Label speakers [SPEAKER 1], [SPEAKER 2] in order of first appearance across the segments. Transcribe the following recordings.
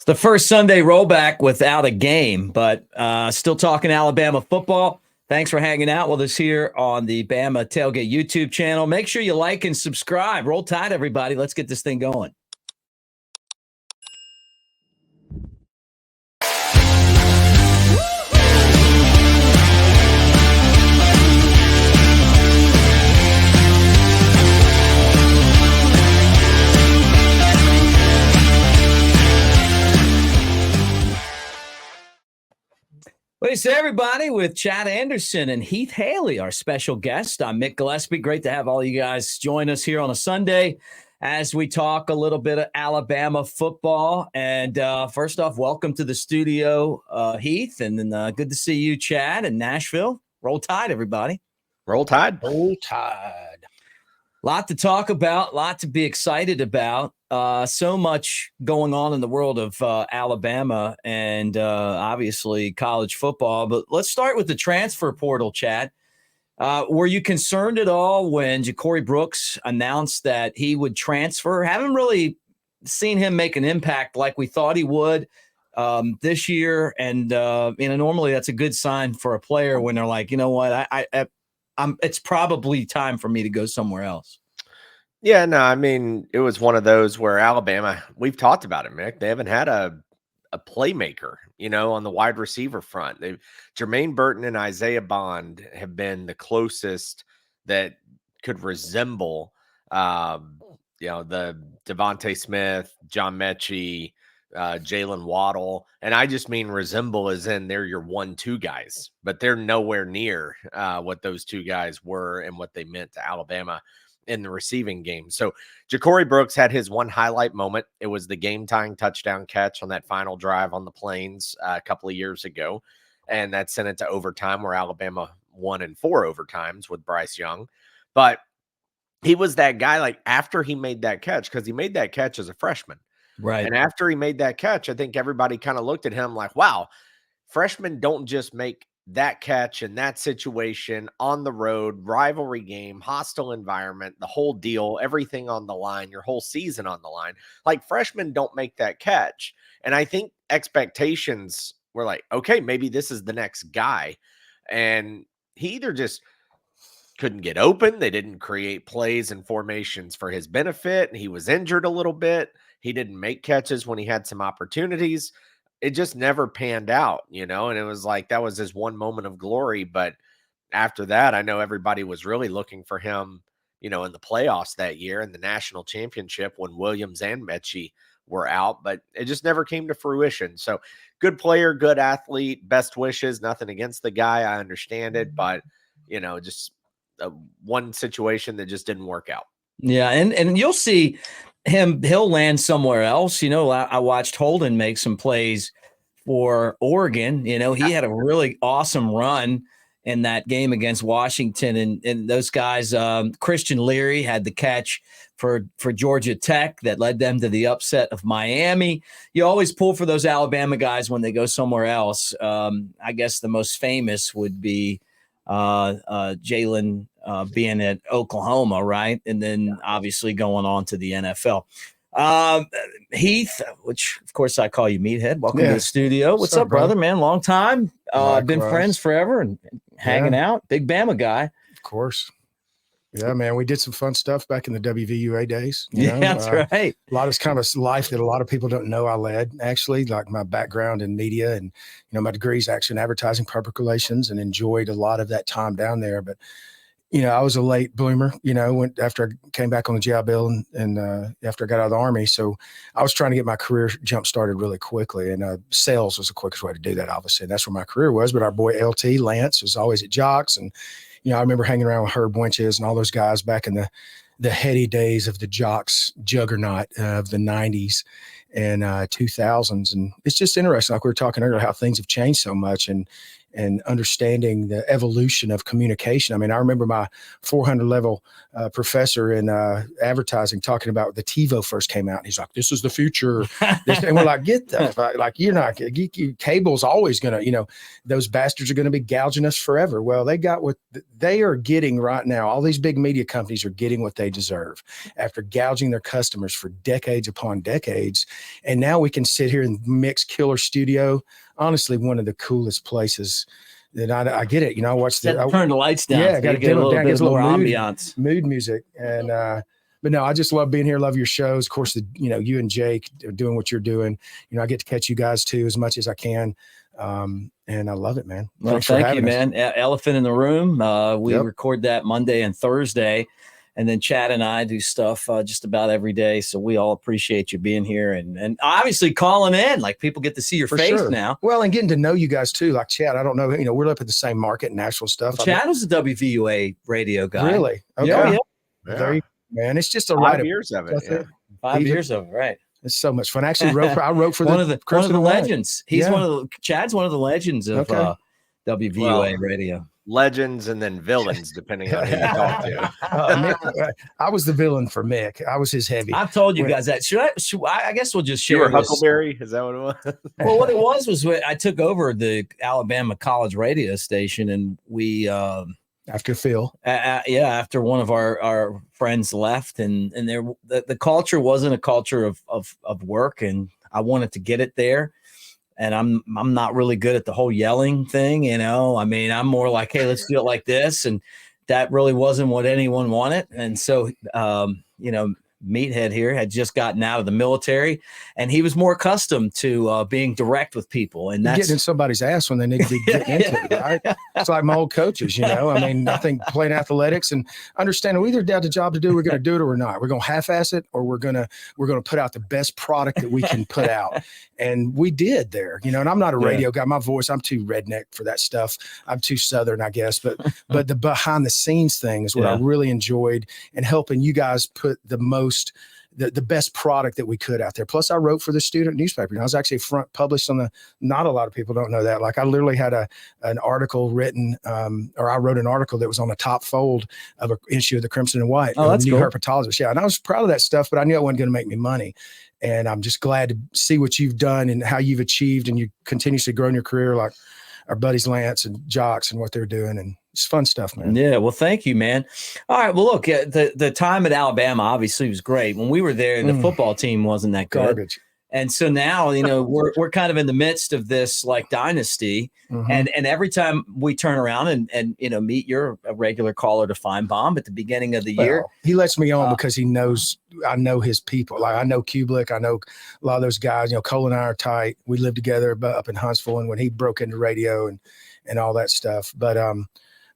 [SPEAKER 1] The first Sunday rollback without a game, but still talking Alabama football. Thanks for hanging out with us here on the Bama Tailgate YouTube channel. Make sure you like and subscribe. Roll Tide, everybody. Let's get this thing going. What do you say, everybody, with Chad Anderson and Heath Haley, our special guest. I'm Mick Gillispie. Great to have all you guys join us here on a Sunday as we talk a little bit of Alabama football. And first off, welcome to the studio, Heath, and then good to see you, Chad, in Nashville. Roll Tide, everybody.
[SPEAKER 2] Roll Tide.
[SPEAKER 3] Roll Tide.
[SPEAKER 1] Lot to talk about, lot to be excited about. So much going on in the world of Alabama and obviously college football. But let's start with the transfer portal, Chad. Were you concerned at all when Ja'Cory Brooks announced that he would transfer? Haven't really seen him make an impact like we thought he would this year. And, normally that's a good sign for a player when they're like, you know what, it's probably time for me to go somewhere else.
[SPEAKER 2] Yeah, no, I mean, it was one of those where Alabama, we've talked about it, Mick. They haven't had a playmaker, on the wide receiver front. Jermaine Burton and Isaiah Bond have been the closest that could resemble, the Devontae Smith, John Mechie, Jalen Waddle. And I just mean resemble as in they're your 1-2 guys, but they're nowhere near what those two guys were and what they meant to Alabama in the receiving game. So Ja'Cory Brooks had his one highlight moment. It was the game-tying touchdown catch on that final drive on the Plains a couple of years ago. And that sent it to overtime where Alabama won in 4 overtimes with Bryce Young. But he was that guy, like after he made that catch, because he made that catch as a freshman.
[SPEAKER 1] Right.
[SPEAKER 2] And after he made that catch, I think everybody kind of looked at him like, wow, freshmen don't just make that catch in that situation on the road, rivalry game, hostile environment, the whole deal, everything on the line, your whole season on the line. Like freshmen don't make that catch. And I think expectations were like, okay, maybe this is the next guy. And he either just couldn't get open. They didn't create plays and formations for his benefit. He was injured a little bit. He didn't make catches when he had some opportunities. It just never panned out, and it was like that was his one moment of glory. But after that, I know everybody was really looking for him, in the playoffs that year in the national championship when Williams and Mechie were out, but it just never came to fruition. So good player, good athlete, best wishes, nothing against the guy. I understand it, but, just one situation that just didn't work out.
[SPEAKER 1] Yeah, and you'll see he'll land somewhere else. I watched Holden make some plays for Oregon. He had a really awesome run in that game against Washington, and those guys, Christian Leary had the catch for Georgia Tech that led them to the upset of Miami. You always pull for those Alabama guys when they go somewhere else. I guess the most famous would be Jalen being at Oklahoma, right? And then obviously going on to the NFL. Heath, which of course I call you Meathead. Welcome to the studio. What's up, brother, man? Long time. Been friends forever and hanging out. Big Bama guy.
[SPEAKER 3] Of course. Yeah, man. We did some fun stuff back in the WVUA days.
[SPEAKER 1] That's right.
[SPEAKER 3] A lot of kind of life that a lot of people don't know I led, actually, like my background in media and, my degrees actually in advertising, public relations, and enjoyed a lot of that time down there. But, I was a late bloomer, after I came back on the GI Bill and after I got out of the Army. So I was trying to get my career jump started really quickly. And sales was the quickest way to do that, obviously. And that's where my career was. But our boy LT, Lance, was always at Jocks. And, I remember hanging around with Herb Winches and all those guys back in the heady days of the Jocks juggernaut of the 90s and 2000s. And it's just interesting, like we were talking earlier, how things have changed so much. And and understanding the evolution of communication. I mean, I remember my 400 level professor in advertising talking about the TiVo first came out. He's like, this is the future. And we're like, get that. Like, you're not, cable's always going to, those bastards are going to be gouging us forever. Well, they got what they are getting right now. All these big media companies are getting what they deserve after gouging their customers for decades upon decades. And now we can sit here in Mick's killer studio. Honestly, one of the coolest places that I get it. I watch
[SPEAKER 1] turn the lights down.
[SPEAKER 3] Yeah, got to get a little bit
[SPEAKER 1] more
[SPEAKER 3] mood,
[SPEAKER 1] ambiance,
[SPEAKER 3] mood music. And, but no, I just love being here. Love your shows. Of course, you and Jake are doing what you're doing. I get to catch you guys too, as much as I can. And I love it, man.
[SPEAKER 1] Well, thank you, man. Elephant in the Room. We record that Monday and Thursday. And then Chad and I do stuff just about every day. So we all appreciate you being here and obviously calling in. Like, people get to see your face now.
[SPEAKER 3] Well, and getting to know you guys too. Like Chad, I don't know, we're up at the same market, Nashville stuff.
[SPEAKER 1] Chad was a WVUA radio guy.
[SPEAKER 3] Really? Okay.
[SPEAKER 1] Yeah.
[SPEAKER 3] There you go, man. It's just a
[SPEAKER 2] 5 years of it.
[SPEAKER 3] Yeah.
[SPEAKER 1] 5 years of it, right.
[SPEAKER 3] It's so much fun. I actually wrote for
[SPEAKER 1] one of the legends. He's
[SPEAKER 3] one.
[SPEAKER 1] Chad's one of the legends of WVUA radio.
[SPEAKER 2] Legends and then villains, depending on who you talk to.
[SPEAKER 3] Mick, I was the villain for Mick. I was his heavy.
[SPEAKER 1] I've told you guys that. I guess we'll just share.
[SPEAKER 2] You were Huckleberry? Is that what it was?
[SPEAKER 1] Well, what it was I took over the Alabama college radio station, and we
[SPEAKER 3] after Phil,
[SPEAKER 1] after one of our friends left, and the culture wasn't a culture of work, and I wanted to get it there. And I'm not really good at the whole yelling thing, I mean, I'm more like, hey, let's do it like this. And that really wasn't what anyone wanted. And so, Meathead here had just gotten out of the military, and he was more accustomed to being direct with people. And that's
[SPEAKER 3] getting in somebody's ass when they need to be getting into it, right? It's like my old coaches, I mean, I think playing athletics and understanding we either got the job to do, we're going to do it or we're not. We're going to half-ass it, or we're going to put out the best product that we can put out. And we did there, and I'm not a radio guy. My voice, I'm too redneck for that stuff. I'm too Southern, I guess. But the behind the scenes thing is what I really enjoyed, and helping you guys put the best product that we could out there. Plus, I wrote for the student newspaper. I was actually published on not a lot of people don't know that. Like, I literally had an article written, or I wrote an article that was on the top fold of an issue of the Crimson and White.
[SPEAKER 1] Oh, that's
[SPEAKER 3] New
[SPEAKER 1] cool.
[SPEAKER 3] Herpetologist. Yeah, and I was proud of that stuff, but I knew it wasn't going to make me money. And I'm just glad to see what you've done and how you've achieved, and you continuously grown your career, like our buddies Lance and Jocks and what they're doing. And it's fun stuff, man.
[SPEAKER 1] Yeah. Well, thank you, man. All right. Well, look, the time at Alabama obviously was great. When we were there, the football team wasn't that good.
[SPEAKER 3] Garbage.
[SPEAKER 1] And so now, we're kind of in the midst of this like dynasty. Mm-hmm. And every time we turn around and meet, you're a regular caller to Feinbaum at the beginning of the year.
[SPEAKER 3] He lets me on because he knows I know his people. Like, I know Kublick, I know a lot of those guys. Cole and I are tight. We lived together up in Huntsville, and when he broke into radio and all that stuff. But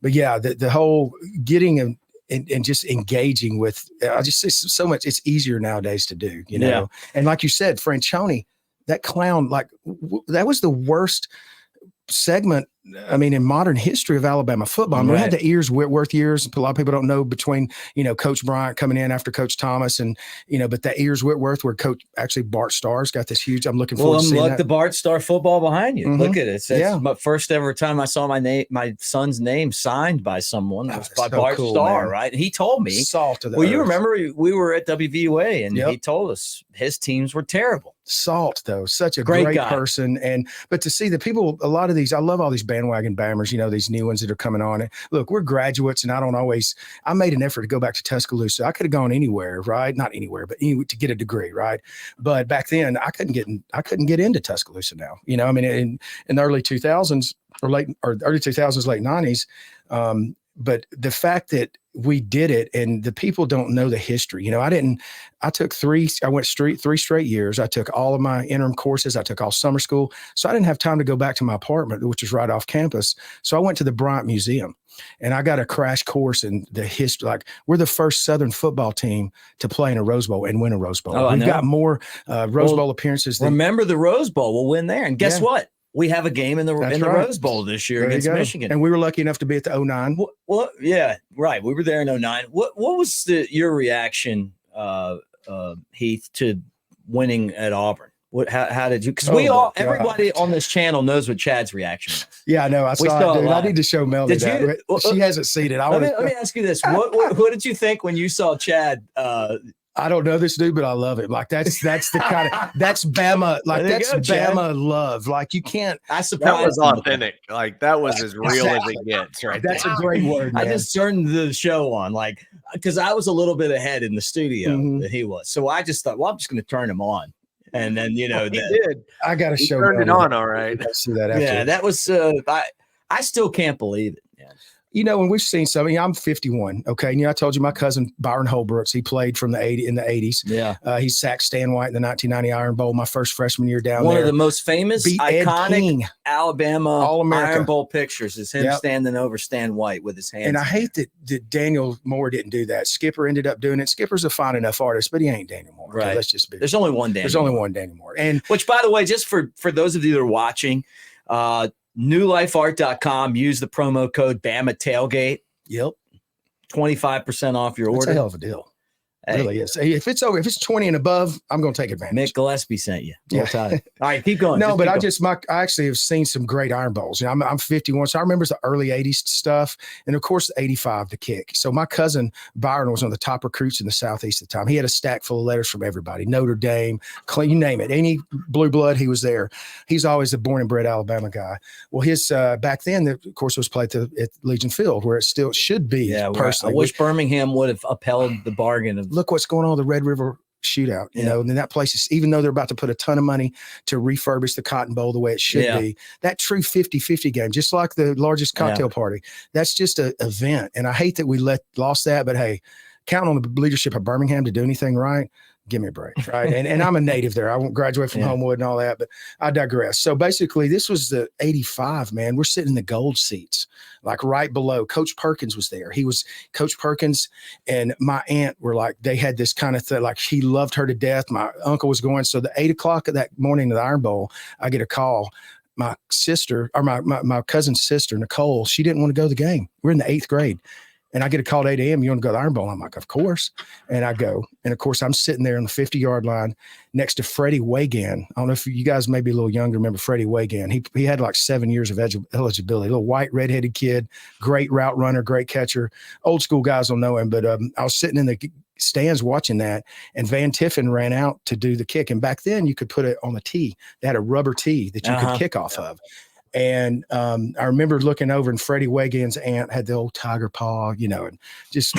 [SPEAKER 3] yeah, the whole getting and just engaging with, I just see so much. It's easier nowadays to do,
[SPEAKER 1] Yeah.
[SPEAKER 3] And like you said, Franchione, that clown, like that was the worst segment, I mean, in modern history of Alabama football. I mean, we had the Whitworth years. A lot of people don't know, between, Coach Bryant coming in after Coach Thomas, and, but that Whitworth, where Coach Bart Starr's got this huge, I'm looking forward to seeing that.
[SPEAKER 1] The Bart Starr football behind you.
[SPEAKER 3] Mm-hmm.
[SPEAKER 1] Look at it. It's my first ever time I saw my son's name signed by someone. It was by Bart Starr, man. Right? And he told me,
[SPEAKER 3] salt of the
[SPEAKER 1] earth.
[SPEAKER 3] You
[SPEAKER 1] remember we were at WVUA, and he told us his teams were terrible.
[SPEAKER 3] Salt, though, such a great person. But to see the people, a lot of these, I love all these bandwagon bammers, these new ones that are coming on. Look, we're graduates, and I made an effort to go back to Tuscaloosa. I could have gone anywhere, right? Not anywhere, but to get a degree, right? But back then I couldn't get into Tuscaloosa now. I mean, in the early 2000s early 2000s, late 90s. But the fact that we did it, and the people don't know the history. I went three straight years. I took all of my interim courses. I took all summer school. So I didn't have time to go back to my apartment, which was right off campus. So I went to the Bryant Museum, and I got a crash course in the history. Like, we're the first Southern football team to play in a Rose Bowl and win a Rose Bowl. We've got more Rose Bowl appearances.
[SPEAKER 1] Remember the Rose Bowl. We'll win there. And guess what? We have a game in the Rose Bowl this year against Michigan.
[SPEAKER 3] And we were lucky enough to be at the 09.
[SPEAKER 1] Well, yeah, right. We were there in 09. What was your reaction, Heath, to winning at Auburn? How did you? Because everybody on this channel knows what Chad's reaction was.
[SPEAKER 3] Yeah, I know. I saw it, dude. I need to show Melanie that. She hasn't seen it.
[SPEAKER 1] Let me ask you this: what did you think when you saw Chad?
[SPEAKER 3] I don't know this dude, but I love him. Like that's the kind of that's Bama. Like that's Bama love. Like you can't.
[SPEAKER 2] That was authentic. Like that was as real as it gets. Right.
[SPEAKER 3] That's a great word. Man.
[SPEAKER 1] I just turned the show on, like, because I was a little bit ahead in the studio that he was. So I just thought, well, I'm just going to turn him on. And then, he
[SPEAKER 2] did.
[SPEAKER 3] I got to show.
[SPEAKER 2] Turned it on. All right.
[SPEAKER 3] See that after.
[SPEAKER 1] Yeah, that was. I still can't believe it. Yeah.
[SPEAKER 3] When we've seen something, I'm 51. Okay. And I told you my cousin Byron Holbrooks, he played in the 80s.
[SPEAKER 1] Yeah.
[SPEAKER 3] He sacked Stan White in the 1990 Iron Bowl, my first freshman year down
[SPEAKER 1] One
[SPEAKER 3] there.
[SPEAKER 1] One of the most famous, iconic Alabama Iron Bowl pictures is him standing over Stan White with his hands.
[SPEAKER 3] And I hate that Daniel Moore didn't do that. Skipper ended up doing it. Skipper's a fine enough artist, but he ain't Daniel Moore.
[SPEAKER 1] Right.
[SPEAKER 3] Okay, let's just be.
[SPEAKER 1] There's only one Daniel Moore.
[SPEAKER 3] And
[SPEAKER 1] which, by the way, just for those of you that are watching, newlifeart.com, use the promo code Bama Tailgate.
[SPEAKER 3] Yep.
[SPEAKER 1] 25% off your order.
[SPEAKER 3] That's a hell of a deal. It really is. If it's 20 and above, I'm going to take advantage.
[SPEAKER 1] Mick Gillispie sent you.
[SPEAKER 3] Yeah.
[SPEAKER 1] All right, keep going.
[SPEAKER 3] No, but I actually have seen some great Iron Bowls. I'm 51, so I remember the early 80s stuff. And of course, 85, the kick. So my cousin Byron was one of the top recruits in the Southeast at the time. He had a stack full of letters from everybody, Notre Dame, you name it. Any blue blood, he was there. He's always the born and bred Alabama guy. Well, his back then, of course, was played at Legion Field, where it still should be.
[SPEAKER 1] Yeah,
[SPEAKER 3] personally.
[SPEAKER 1] I wish Birmingham would have upheld the bargain of.
[SPEAKER 3] Look what's going on with the Red River shootout, and that place is, even though they're about to put a ton of money to refurbish the Cotton Bowl the way it should be, that true 50-50 game, just like the largest cocktail party, that's just an event. And I hate that we lost that, but hey, counting on the leadership of Birmingham to do anything right, give me a break, right? and I'm a native there. I won't graduate from Homewood and all that, but I digress. So basically, this was the 85, man. We're sitting in the gold seats, like right below. Coach Perkins was there. Coach Perkins and my aunt were like, they had this kind of thing, like he loved her to death. My uncle was going. So the 8 o'clock of that morning of the Iron Bowl, I get a call. My sister, or my cousin's sister, Nicole, she didn't want to go to the game. We're in the 8th grade. And I get a call at 8 a.m. You want to go to the Iron Bowl? I'm like, of course. And I go. And of course, I'm sitting there on the 50-yard line next to Freddie Wagan. I don't know if you guys may be a little younger, remember Freddie Wagan. He had like 7 years of eligibility. A little white, redheaded kid, great route runner, great catcher. Old school guys don't know him, but I was sitting in the stands watching that, and Van Tiffin ran out to do the kick. And back then, you could put it on the tee. They had a rubber tee that you could kick off of. And I remember looking over, and Freddie Wagan's aunt had the old tiger paw, and just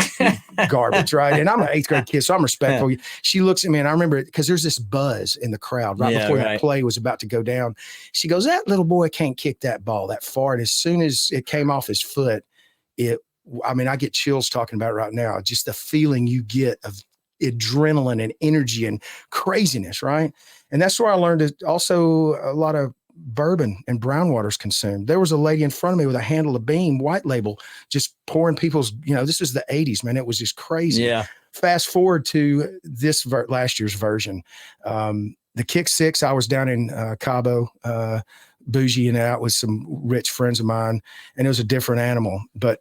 [SPEAKER 3] garbage, right? And I'm an 8th grade kid, so I'm respectful. She looks at me, and I remember it because there's this buzz in the crowd before that play was about to go down. She goes, "That little boy can't kick that ball that far." And as soon as it came off his foot, I get chills talking about it right now. Just the feeling you get of adrenaline and energy and craziness, right? And that's where I learned also a lot of bourbon and brown waters consumed. There was a lady in front of me with a handle of Beam white label, just pouring people's, this was the 80s, man. It was just crazy.
[SPEAKER 1] Yeah.
[SPEAKER 3] Fast forward to this last year's version. The kick six, I was down in Cabo, bougie and out with some rich friends of mine, and it was a different animal. But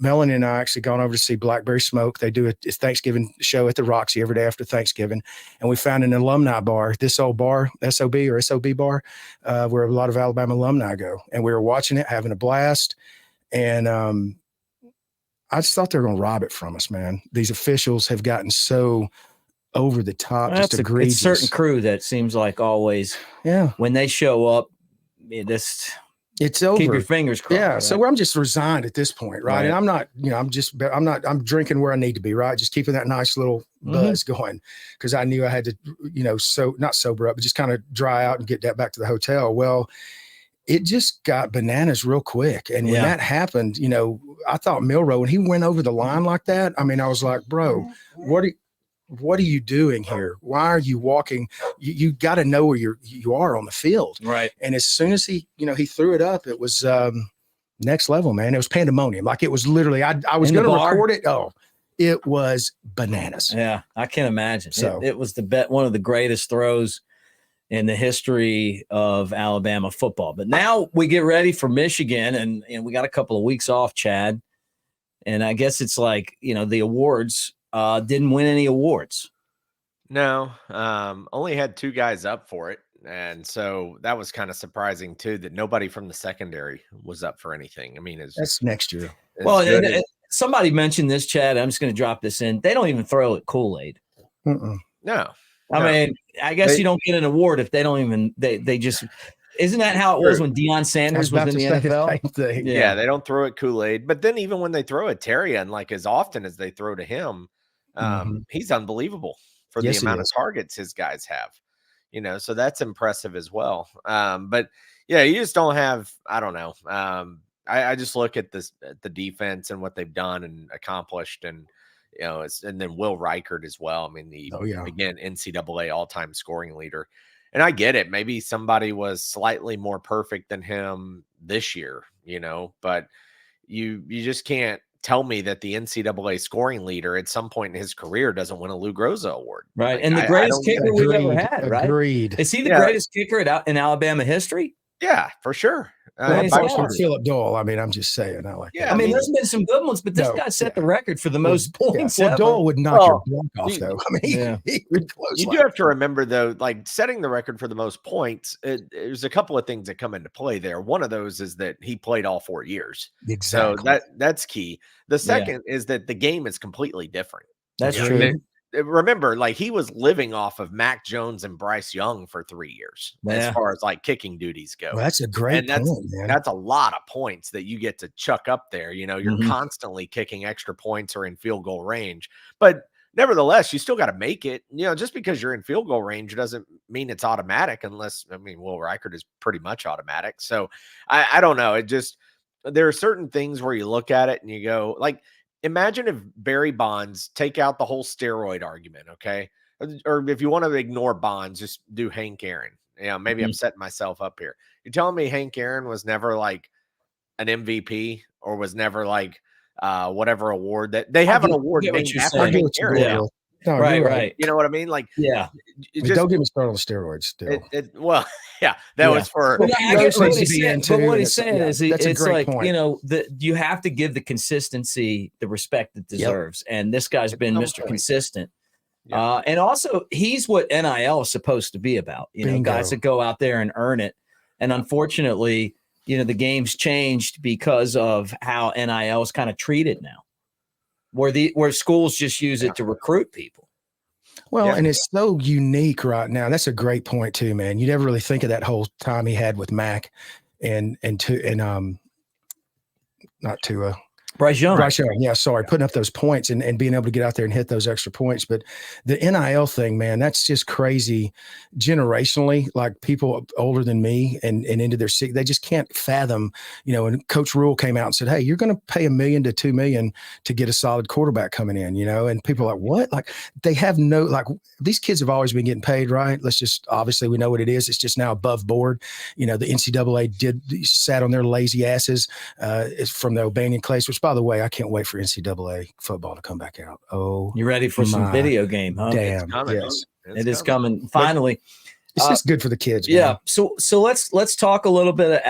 [SPEAKER 3] Melanie and I actually gone over to see Blackberry Smoke. They do a Thanksgiving show at the Roxy every day after Thanksgiving. And we found an alumni bar, this old bar, SOB bar, where a lot of Alabama alumni go. And we were watching it, having a blast. And I just thought they were going to rob it from us, man. These officials have gotten so over the top, just egregious.
[SPEAKER 1] It's a certain crew that seems like always, when they show up,
[SPEAKER 3] it's over.
[SPEAKER 1] Keep your fingers crossed.
[SPEAKER 3] Yeah.
[SPEAKER 1] Right?
[SPEAKER 3] So I'm just resigned at this point. Right. And I'm not, I'm drinking where I need to be. Right. Just keeping that nice little buzz going. Cause I knew I had to, so not sober up, but just kind of dry out and get that back to the hotel. Well, it just got bananas real quick. And when that happened, I thought Milroe, when he went over the line like that, I was like, bro, what are you doing here? Why are you walking? You got to know where you are on the field.
[SPEAKER 1] Right.
[SPEAKER 3] And as soon as he threw it up, it was next level, man. It was pandemonium. Like it was literally, I was going to record it. Oh, it was bananas.
[SPEAKER 1] Yeah. I can imagine.
[SPEAKER 3] So
[SPEAKER 1] it was one of the greatest throws in the history of Alabama football. But now we get ready for Michigan, and we got a couple of weeks off, Chad. And I guess it's like, the awards didn't win any awards.
[SPEAKER 2] No, only had 2 guys up for it. And so that was kind of surprising too, that nobody from the secondary was up for anything. I mean,
[SPEAKER 3] That's next year.
[SPEAKER 1] Well, and somebody mentioned this, Chad. I'm just going to drop this in. They don't even throw it Kool-Aid.
[SPEAKER 2] No.
[SPEAKER 1] I mean, I guess you don't get an award if they don't even they just isn't that how it was when Deion Sanders was in the NFL?
[SPEAKER 2] Yeah, they don't throw it Kool-Aid. But then even when they throw it Terrian, like as often as they throw to him, he's unbelievable for the amount of targets his guys have. So that's impressive as well. But yeah, you just don't have, I don't know. I just look at the defense and what they've done and accomplished, and and then Will Reichert as well. I mean, again, NCAA all-time scoring leader. And I get it. Maybe somebody was slightly more perfect than him this year, but you just can't tell me that the NCAA scoring leader at some point in his career doesn't win a Lou Groza award.
[SPEAKER 1] Right. And the greatest kicker we've ever had, right?
[SPEAKER 3] Agreed.
[SPEAKER 1] Is he the greatest kicker in Alabama history?
[SPEAKER 2] Yeah, for sure.
[SPEAKER 3] Philip Dole. I mean, I'm just saying.
[SPEAKER 1] I mean, there's been some good ones, but this guy set the record for the most points.
[SPEAKER 3] Well, Dole would knock your block off, though. I mean,
[SPEAKER 2] you do have to remember, though, like setting the record for the most points, there's a couple of things that come into play there. One of those is that he played all 4 years.
[SPEAKER 3] Exactly.
[SPEAKER 2] So that's key. The second is that the game is completely different.
[SPEAKER 1] That's true.
[SPEAKER 2] Remember, like he was living off of Mac Jones and Bryce Young for 3 years as far as like kicking duties go.
[SPEAKER 3] Well, that's a great point, man.
[SPEAKER 2] That's a lot of points that you get to chuck up there. You're constantly kicking extra points or in field goal range, but nevertheless, you still got to make it. Just because you're in field goal range doesn't mean it's automatic, unless, Will Reichert is pretty much automatic. So I don't know. There are certain things where you look at it and you go, like, imagine if Barry Bonds, take out the whole steroid argument, okay? Or if you want to ignore Bonds, just do Hank Aaron. Maybe I'm setting myself up here. You're telling me Hank Aaron was never like an MVP or was never like whatever award that they have an award named after Hank Aaron.
[SPEAKER 1] Yeah. No, right.
[SPEAKER 2] You know what I mean? Like,
[SPEAKER 3] don't get me started on steroids. Still,
[SPEAKER 2] that was for.
[SPEAKER 1] But what he's saying is, it's like point. You have to give the consistency the respect it deserves, and this guy's been Mr. Consistent. And also, he's what NIL is supposed to be about. Guys that go out there and earn it, and unfortunately, the game's changed because of how NIL is kind of treated now. Where schools just use it to recruit people.
[SPEAKER 3] Well, and it's so unique right now. That's a great point too, man. You never really think of that whole time he had with Mac and not Tua.
[SPEAKER 1] Bryce Young.
[SPEAKER 3] Yeah, sorry. Putting up those points and being able to get out there and hit those extra points. But the NIL thing, man, that's just crazy generationally. Like people older than me and into their sick, they just can't fathom, and Coach Rule came out and said, hey, you're going to pay $1 million to $2 million to get a solid quarterback coming in, and people are like, what? Like they have these kids have always been getting paid, right? Obviously we know what it is. It's just now above board. The NCAA sat on their lazy asses from the O'Banion Clays, which, by the way, I can't wait for NCAA football to come back out. Oh,
[SPEAKER 1] you ready for some video game, huh?
[SPEAKER 3] Damn, yes,
[SPEAKER 1] it is coming. Finally,
[SPEAKER 3] it's just good for the kids. Man.
[SPEAKER 1] Yeah. So let's talk a little bit.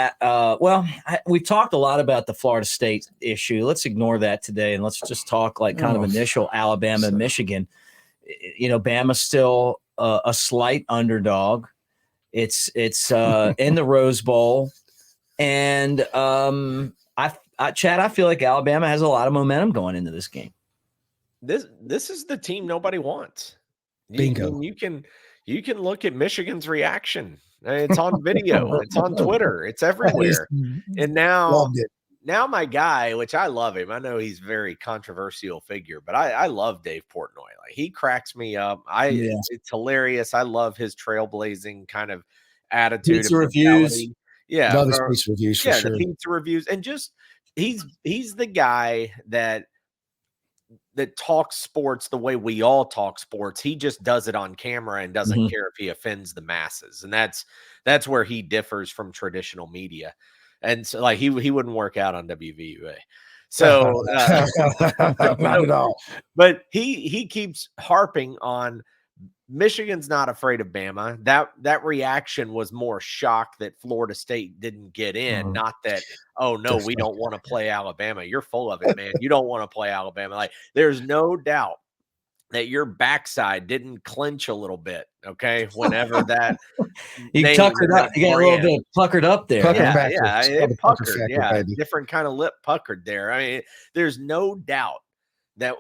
[SPEAKER 1] We've talked a lot about the Florida State issue. Let's ignore that today and let's just talk like kind of initial Alabama, and Michigan. Bama's still a slight underdog. It's in the Rose Bowl, and Chad, I feel like Alabama has a lot of momentum going into this game.
[SPEAKER 2] This is the team nobody wants.
[SPEAKER 3] Bingo.
[SPEAKER 2] You can look at Michigan's reaction. It's on video. It's on Twitter. It's everywhere. And now my guy, which I love him. I know he's a very controversial figure, but I love Dave Portnoy. Like he cracks me up. It's hilarious. I love his trailblazing kind of attitude.
[SPEAKER 1] Pizza reviews.
[SPEAKER 2] Yeah.
[SPEAKER 3] Love his pizza reviews for sure.
[SPEAKER 2] The pizza reviews. And just he's the guy that talks sports the way we all talk sports. He just does it on camera and doesn't care if he offends the masses. And that's where he differs from traditional media. And so like he wouldn't work out on WVUA. So
[SPEAKER 3] not at all.
[SPEAKER 2] But he keeps harping on Michigan's not afraid of Bama. That reaction was more shock that Florida State didn't get in, not that, oh no, we don't want to play Alabama. You're full of it, man. You don't want to play Alabama. Like there's no doubt that your backside didn't clench a little bit, okay? Whenever that
[SPEAKER 1] you tuckered up, you got a little bit puckered up there.
[SPEAKER 2] It puckered, different kind of lip puckered there. I mean, there's no doubt that,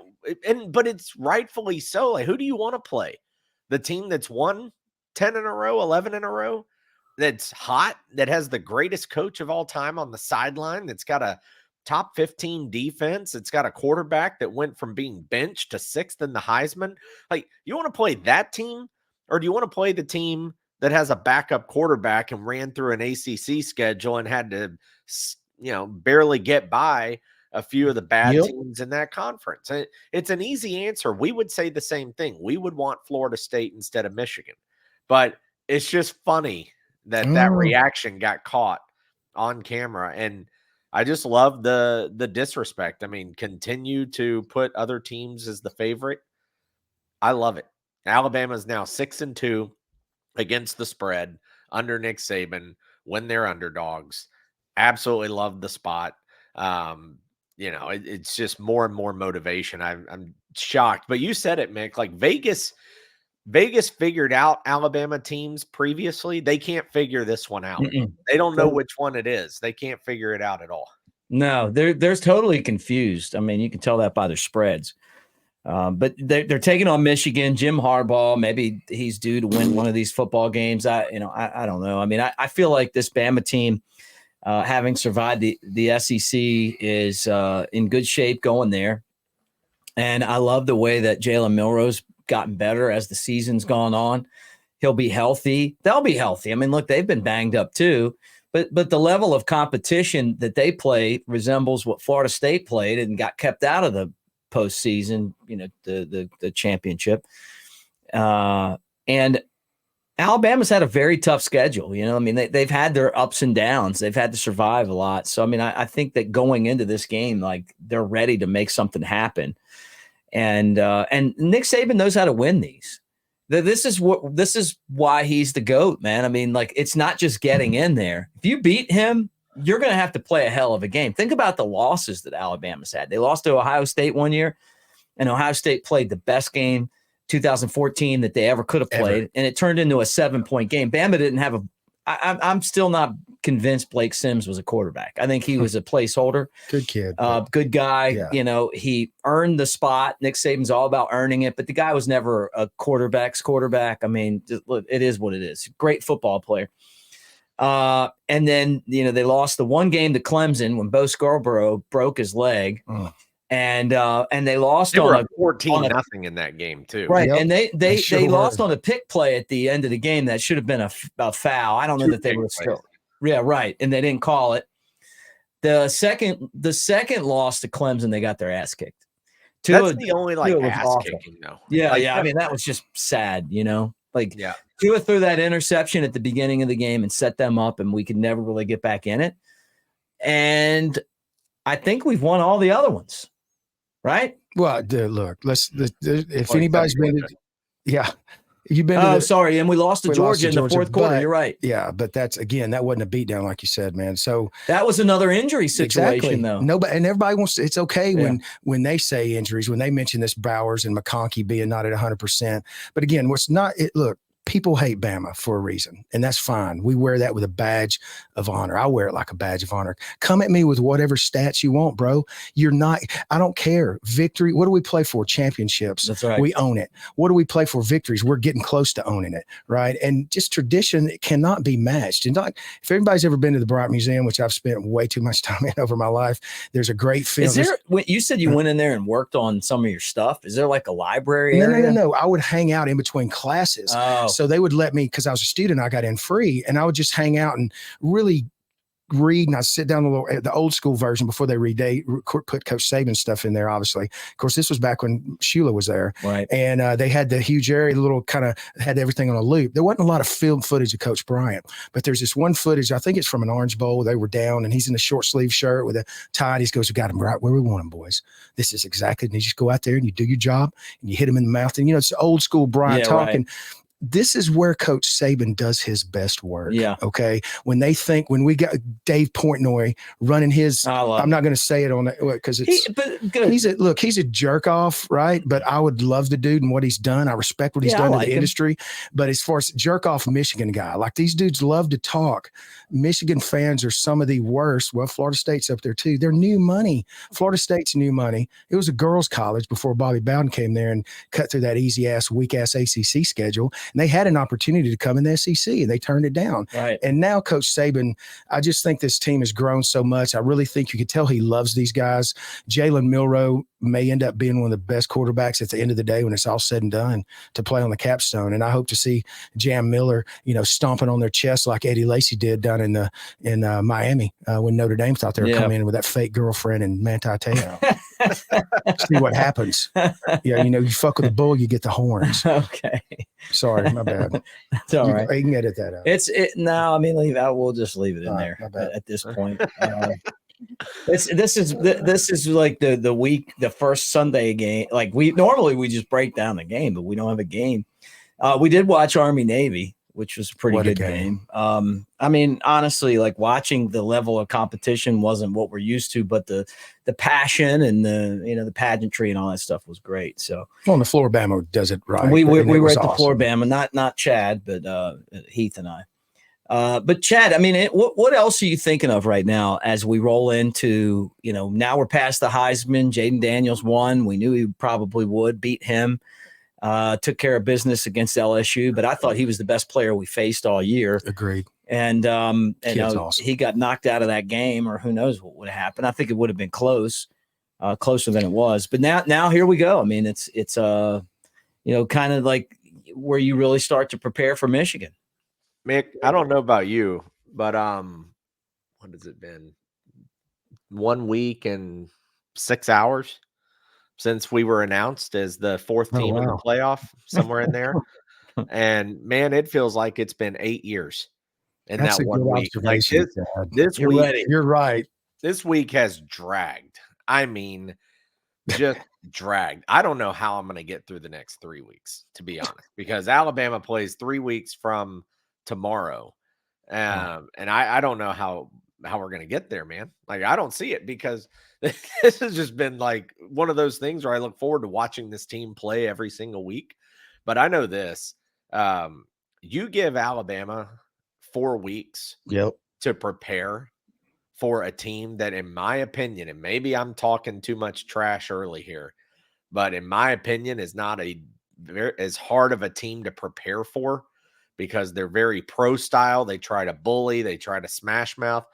[SPEAKER 2] but it's rightfully so. Like, who do you want to play? The team that's won 10 in a row, 11 in a row, that's hot, that has the greatest coach of all time on the sideline, that's got a top 15 defense, it's got a quarterback that went from being benched to 6th in the Heisman. Like, you want to play that team, or do you want to play the team that has a backup quarterback and ran through an ACC schedule and had to, barely get by a few of the bad teams in that conference? And it's an easy answer. We would say the same thing. We would want Florida State instead of Michigan, but it's just funny that that reaction got caught on camera. And I just love the disrespect. I mean, continue to put other teams as the favorite. I love it. Alabama is now 6-2 against the spread under Nick Saban when they're underdogs. Absolutely love the spot. It's just more and more motivation. I'm shocked, but you said it, Mick. Like, Vegas figured out Alabama teams previously. They can't figure this one out. They don't know which one it is. They can't figure it out at all.
[SPEAKER 1] No, they're totally confused. I mean, you can tell that by their spreads. But they're taking on Michigan. Jim Harbaugh, maybe he's due to win one of these football games. I don't know. I mean, I feel like this Bama team, having survived the SEC, is in good shape going there. And I love the way that Jalen Milroe's gotten better as the season's gone on. He'll be healthy. They'll be healthy. I mean, look, they've been banged up too, but the level of competition that they play resembles what Florida State played and got kept out of the postseason, the championship. And Alabama's had a very tough schedule. I mean, they've had their ups and downs. They've had to survive a lot. So, I mean, I think that going into this game, like, they're ready to make something happen. And Nick Saban knows how to win these. This is why he's the GOAT, man. I mean, like, it's not just getting in there. If you beat him, you're going to have to play a hell of a game. Think about the losses that Alabama's had. They lost to Ohio State one year, and Ohio State played the best game 2014 that they ever could have played, and it turned into a 7-point game. Bama didn't have I'm still not convinced Blake Sims was a quarterback. I think he was a placeholder.
[SPEAKER 3] Good kid.
[SPEAKER 1] Good guy. Yeah. He earned the spot. Nick Saban's all about earning it, but the guy was never a quarterback's quarterback. I mean, it is what it is. Great football player. And then, they lost the one game to Clemson when Bo Scarborough broke his leg. And they lost on
[SPEAKER 2] 14-0 in that game too.
[SPEAKER 1] Right. Yep. And they lost on a pick play at the end of the game. That should have been a foul. I don't know that they were still. Yeah, right. And they didn't call it. The second loss to Clemson, they got their ass kicked.
[SPEAKER 2] That's the only ass kicking though.
[SPEAKER 1] Yeah, yeah. I mean, that was just sad, Tua threw that interception at the beginning of the game and set them up, and we could never really get back in it. And I think we've won all the other ones. Right.
[SPEAKER 3] Well, look, if anybody's been, you've been.
[SPEAKER 1] Oh, sorry. And we lost to Georgia in the fourth quarter. You're right.
[SPEAKER 3] Yeah. But that wasn't a beatdown, like you said, man. So
[SPEAKER 1] that was another injury situation, though.
[SPEAKER 3] Nobody, and everybody wants to, it's okay when they say injuries, when they mention this Bowers and McConkey being not at 100%. But again, look, people hate Bama for a reason, and that's fine. We wear that with a badge of honor. I wear it like a badge of honor. Come at me with whatever stats you want, bro. I don't care. Victory. What do we play for? Championships.
[SPEAKER 1] That's right.
[SPEAKER 3] We own it. What do we play for? Victories. We're getting close to owning it, right? And just tradition cannot be matched. And if everybody's ever been to the Bryant Museum, which I've spent way too much time in over my life, there's a great film.
[SPEAKER 1] Is there, you said you went in there and worked on some of your stuff. Is there like a library area?
[SPEAKER 3] No. I would hang out in between classes.
[SPEAKER 1] Oh.
[SPEAKER 3] So they would let me, because I was a student, I got in free, and I would just hang out and really read, and I sit down the old school version before they put Coach Saban stuff in there, obviously. Of course, this was back when Shula was there.
[SPEAKER 1] Right.
[SPEAKER 3] And they had the huge area, the little kind of had everything on a loop. There wasn't a lot of film footage of Coach Bryant, but there's this one footage, I think it's from an Orange Bowl. They were down, and he's in a short sleeve shirt with a tie. He goes, "We got him right where we want him, boys. This is exactly," and you just go out there and you do your job and you hit him in the mouth. And, it's old school Bryant talking. Right. this is where Coach Saban does his best work.
[SPEAKER 1] Yeah.
[SPEAKER 3] Okay. When we got Dave Portnoy running his, I'm not going to say it on it because he's a jerk off, right? But I would love the dude and what he's done. I respect what he's done in the industry. But as far as jerk off Michigan guy, like these dudes love to talk. Michigan fans are some of the worst. Well, Florida State's up there too. They're new money. Florida State's new money. It was a girls' college before Bobby Bowden came there and cut through that easy ass, weak ass ACC schedule. And they had an opportunity to come in the SEC and they turned it down.
[SPEAKER 1] Right.
[SPEAKER 3] And now Coach Saban, I just think this team has grown so much. I really think you could tell he loves these guys. Jalen Milroe may end up being one of the best quarterbacks at the end of the day when it's all said and done to play on the capstone. And I hope to see Jam Miller, stomping on their chest like Eddie Lacy did down in Miami when Notre Dame thought they were coming in with that fake girlfriend and Manti Te'o. See what happens. Yeah, you fuck with the bull, you get the horns.
[SPEAKER 1] Okay.
[SPEAKER 3] Sorry, my bad.
[SPEAKER 1] That's all right.
[SPEAKER 3] You can edit that out.
[SPEAKER 1] No, I mean, we'll just leave it in there at this point. This is like the week, the first Sunday game. Like we just break down the game, but we don't have a game. We did watch Army Navy, which was a pretty good game. I mean, honestly, like watching the level of competition wasn't what we're used to, but the passion and the pageantry and all that stuff was great. So
[SPEAKER 3] on the floor, Bama does it right.
[SPEAKER 1] We were at the floor, Bama, not Chad, but Heath and I. But Chad, I mean, what else are you thinking of right now as we roll into, now we're past the Heisman. Jaden Daniels won. We knew he probably would beat him. Took care of business against LSU, but I thought he was the best player we faced all year.
[SPEAKER 3] Agreed.
[SPEAKER 1] And
[SPEAKER 3] awesome.
[SPEAKER 1] He got knocked out of that game, or who knows what would have happened. I think it would have been closer than it was. But now here we go. I mean, it's kind of like where you really start to prepare for Michigan.
[SPEAKER 2] Mick, I don't know about you, but what has it been? 1 week and 6 hours since we were announced as the fourth team in the playoff, somewhere in there. And man, it feels like it's been 8 years in
[SPEAKER 3] That's
[SPEAKER 2] that 1 week. Like this
[SPEAKER 3] You're
[SPEAKER 2] week,
[SPEAKER 3] ready. You're right.
[SPEAKER 2] This week has dragged. I mean, just dragged. I don't know how I'm going to get through the next 3 weeks, to be honest, because Alabama plays 3 weeks from tomorrow. And I don't know how we're going to get there, man. Like, I don't see it, because this has just been like one of those things where I look forward to watching this team play every single week. But I know this, you give Alabama 4 weeks to prepare for a team that, in my opinion, and maybe I'm talking too much trash early here, but in my opinion, is not as hard of a team to prepare for, because they're very pro style. They try to bully. They try to smash mouth.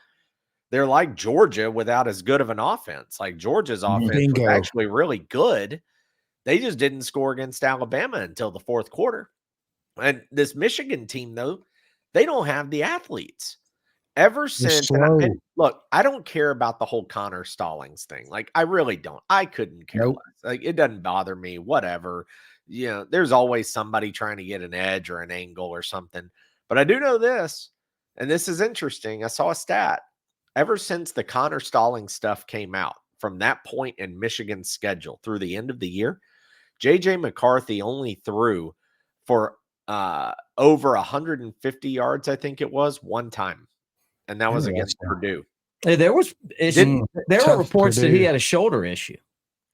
[SPEAKER 2] They're like Georgia without as good of an offense. Like Georgia's offense was actually really good. They just didn't score against Alabama until the fourth quarter. And this Michigan team, though, they don't have the athletes. Ever since, and look, I don't care about the whole Connor Stallings thing. Like, I really don't. I couldn't care less. Like, it doesn't bother me, whatever. There's always somebody trying to get an edge or an angle or something. But I do know this, and this is interesting. I saw a stat. Ever since the Connor Stallings stuff came out, from that point in Michigan's schedule through the end of the year, J.J. McCarthy only threw for over 150 yards, I think it was, one time. And that was against Purdue.
[SPEAKER 1] There were reports that he had a shoulder issue.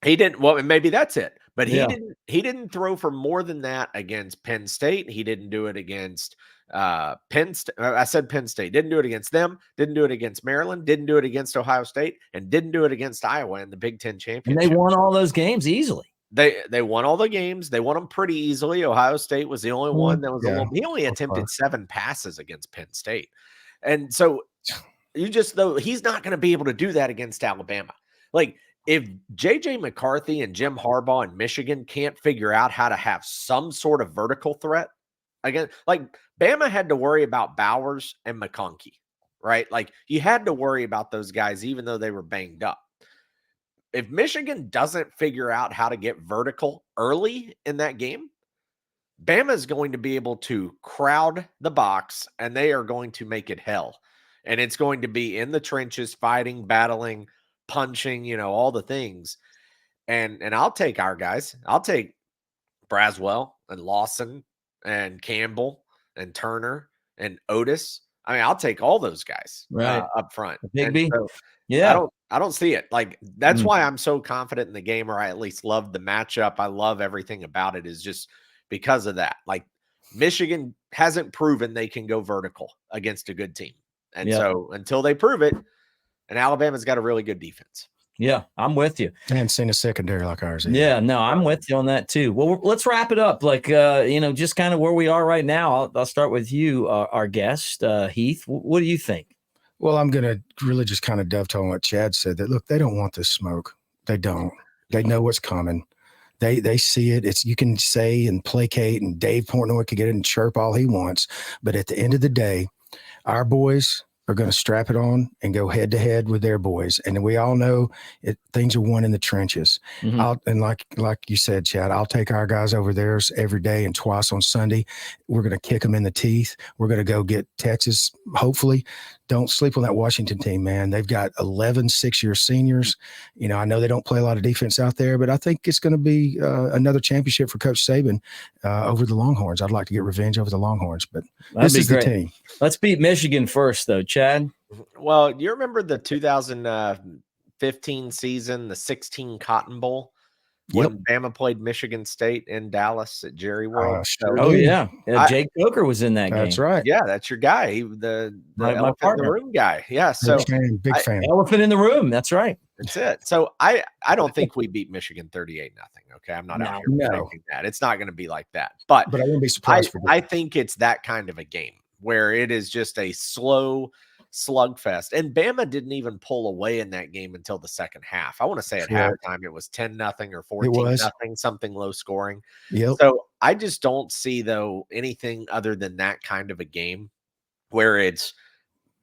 [SPEAKER 2] He didn't. Well, maybe that's it. But he didn't throw for more than that against Penn State. He didn't do it against Penn State. I said Penn State. Didn't do it against them. Didn't do it against Maryland. Didn't do it against Ohio State. And didn't do it against Iowa in the Big Ten championship.
[SPEAKER 1] And they won all those games easily.
[SPEAKER 2] They won all the games. They won them pretty easily. Ohio State was the only one that was he only attempted 7 passes against Penn State. And so he's not going to be able to do that against Alabama. Like, if J.J. McCarthy and Jim Harbaugh in Michigan can't figure out how to have some sort of vertical threat, again, like Bama had to worry about Bowers and McConkey, right? Like, you had to worry about those guys, even though they were banged up. If Michigan doesn't figure out how to get vertical early in that game, Bama is going to be able to crowd the box, and they are going to make it hell. And it's going to be in the trenches, fighting, battling, punching, all the things. And I'll take our guys. I'll take Braswell and Lawson and Campbell and Turner and Otis. I mean, I'll take all those guys up front.
[SPEAKER 1] Bigby.
[SPEAKER 2] So
[SPEAKER 1] Yeah.
[SPEAKER 2] I don't see it. Like, that's why I'm so confident in the game, or I at least love the matchup. I love everything about it, is just because of that. Like, Michigan hasn't proven they can go vertical against a good team. And so until they prove it, and Alabama's got a really good defense.
[SPEAKER 1] Yeah, I'm with you.
[SPEAKER 3] I haven't seen a secondary like ours either.
[SPEAKER 1] Yeah, no, I'm with you on that too. Well, let's wrap it up. Like, just kind of where we are right now. I'll start with you, our guest, Heath. What do you think?
[SPEAKER 3] Well, I'm going to really just kind of dovetail on what Chad said, that, look, they don't want this smoke. They don't. They know what's coming. They see it. You can say and placate, and Dave Portnoy could get in and chirp all he wants. But at the end of the day, our boys are going to strap it on and go head to head with their boys. And we all know things are won in the trenches. And like you said, Chad, I'll take our guys over theirs every day and twice on Sunday. We're going to kick them in the teeth. We're going to go get Texas. Hopefully, don't sleep on that Washington team, man. They've got 11 6-year seniors. I know they don't play a lot of defense out there, but I think it's going to be another championship for Coach Saban over the Longhorns. I'd like to get revenge over the Longhorns, but this is the team.
[SPEAKER 1] Let's beat Michigan first, though, Chad.
[SPEAKER 2] Well, you remember the 2015 season, the 16 Cotton Bowl, when Bama played Michigan State in Dallas at Jerry World?
[SPEAKER 1] Yeah. Jake Coker was in that game.
[SPEAKER 3] That's right.
[SPEAKER 2] Yeah, that's your guy. The elephant in the room guy. Yeah, so
[SPEAKER 3] big fan.
[SPEAKER 1] Elephant in the room. That's right.
[SPEAKER 2] That's it. So I don't think we beat Michigan 38-0. Okay, I'm not out here predicting that. It's not going to be like that. But
[SPEAKER 3] I wouldn't be surprised for that.
[SPEAKER 2] I think it's that kind of a game where it is just a slow slugfest. And Bama didn't even pull away in that game until the second half. I want to say at halftime it was 10-0 or 14-0, something low scoring. So I just don't see, though, anything other than that kind of a game where it's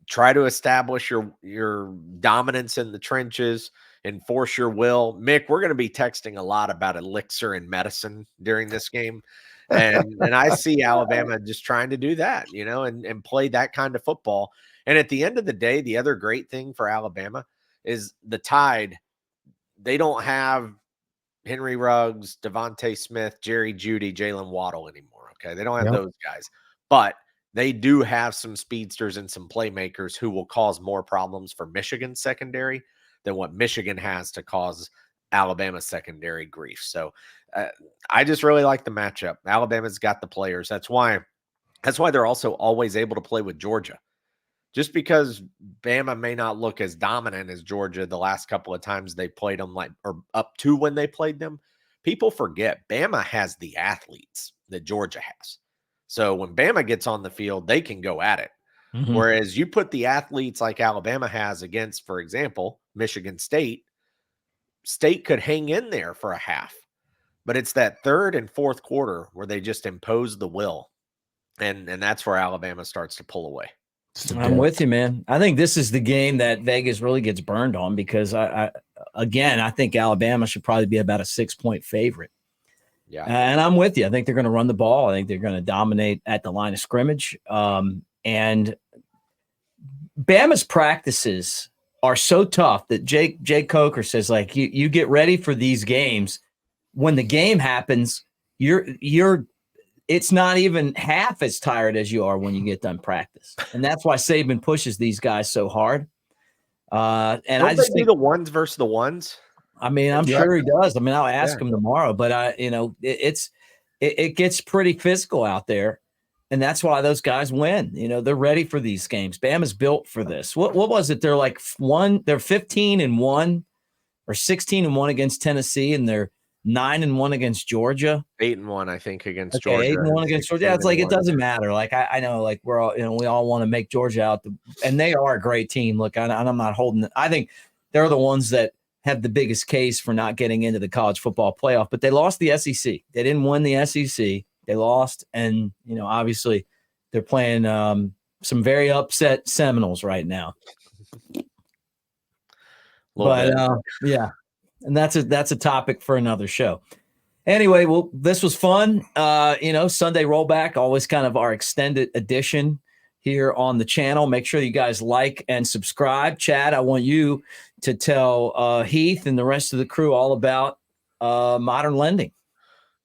[SPEAKER 2] try to establish your dominance in the trenches, enforce your will. Mick, we're going to be texting a lot about elixir and medicine during this game. And I see Alabama just trying to do that, and play that kind of football. And at the end of the day, the other great thing for Alabama is the Tide. They don't have Henry Ruggs, Devontae Smith, Jerry Jeudy, Jalen Waddle anymore. Okay. They don't have those guys, but they do have some speedsters and some playmakers who will cause more problems for Michigan's secondary than what Michigan has to cause Alabama's secondary grief. So I just really like the matchup. Alabama's got the players. That's why they're also always able to play with Georgia. Just because Bama may not look as dominant as Georgia the last couple of times they played them, or up to when they played them, people forget Bama has the athletes that Georgia has. So when Bama gets on the field, they can go at it. Whereas you put the athletes like Alabama has against, for example, Michigan State, State could hang in there for a half. But it's that third and fourth quarter where they just impose the will. And that's where Alabama starts to pull away.
[SPEAKER 1] I'm with you, man. I think this is the game that Vegas really gets burned on because I think Alabama should probably be about a 6-point favorite.
[SPEAKER 2] Yeah.
[SPEAKER 1] And I'm with you. I think they're going to run the ball. I think they're going to dominate at the line of scrimmage. And Bama's practices are so tough that Jake Coker says, like, you get ready for these games. When the game happens, it's not even half as tired as you are when you get done practice. And that's why Saban pushes these guys so hard. And
[SPEAKER 2] don't
[SPEAKER 1] I just
[SPEAKER 2] think the ones versus the ones.
[SPEAKER 1] I mean, I'm sure he does. I mean, I'll ask him tomorrow, but it gets pretty physical out there. And that's why those guys win. They're ready for these games. Bama's built for this. What was it? They're like they're 15-1 or 16-1 against Tennessee, and they're 9-1 against Georgia.
[SPEAKER 2] 8-1, I think, against Georgia.
[SPEAKER 1] 8-1 against Georgia. Yeah, it's like it doesn't matter. Like I know, like we're all, we all want to make Georgia out, and they are a great team. Look, I'm not holding it. I think they're the ones that have the biggest case for not getting into the college football playoff, but they lost the SEC. They didn't win the SEC. They lost, and obviously they're playing some very upset Seminoles right now. Yeah. And that's a topic for another show. Anyway, well, this was fun. Sunday rollback, always kind of our extended edition here on the channel. Make sure you guys like and subscribe. Chad, I want you to tell Heath and the rest of the crew all about modern lending.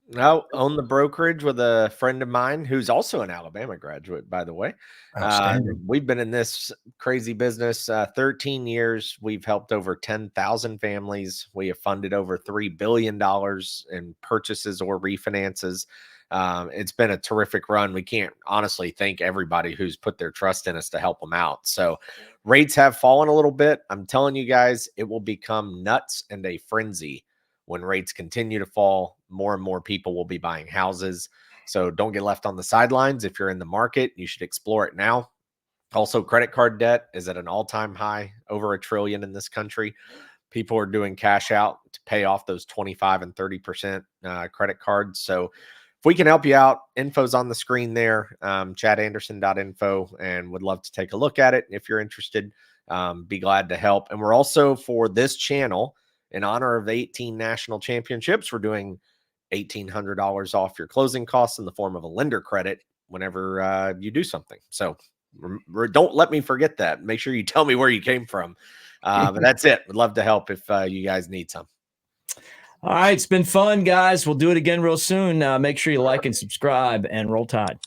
[SPEAKER 2] No, own the brokerage with a friend of mine who's also an Alabama graduate, by the way.
[SPEAKER 3] Outstanding.
[SPEAKER 2] We've been in this crazy business 13 years. We've helped over 10,000 families. We have funded over $3 billion in purchases or refinances. It's been a terrific run. We can't honestly thank everybody who's put their trust in us to help them out. So rates have fallen a little bit. I'm telling you guys, it will become nuts and a frenzy when rates continue to fall. More and more people will be buying houses. So don't get left on the sidelines. If you're in the market, you should explore it now. Also, credit card debt is at an all-time high, over $1 trillion in this country. People are doing cash out to pay off those 25 and 30% credit cards. So if we can help you out, info's on the screen there, chadanderson.info, and would love to take a look at it. If you're interested, be glad to help. And we're also, for this channel, in honor of the 18 national championships, we're doing $1,800 off your closing costs in the form of a lender credit whenever you do something. So don't let me forget that. Make sure you tell me where you came from. But that's it. Would love to help if you guys need some.
[SPEAKER 1] All right. It's been fun, guys. We'll do it again real soon. Make sure you like and subscribe, and roll tide.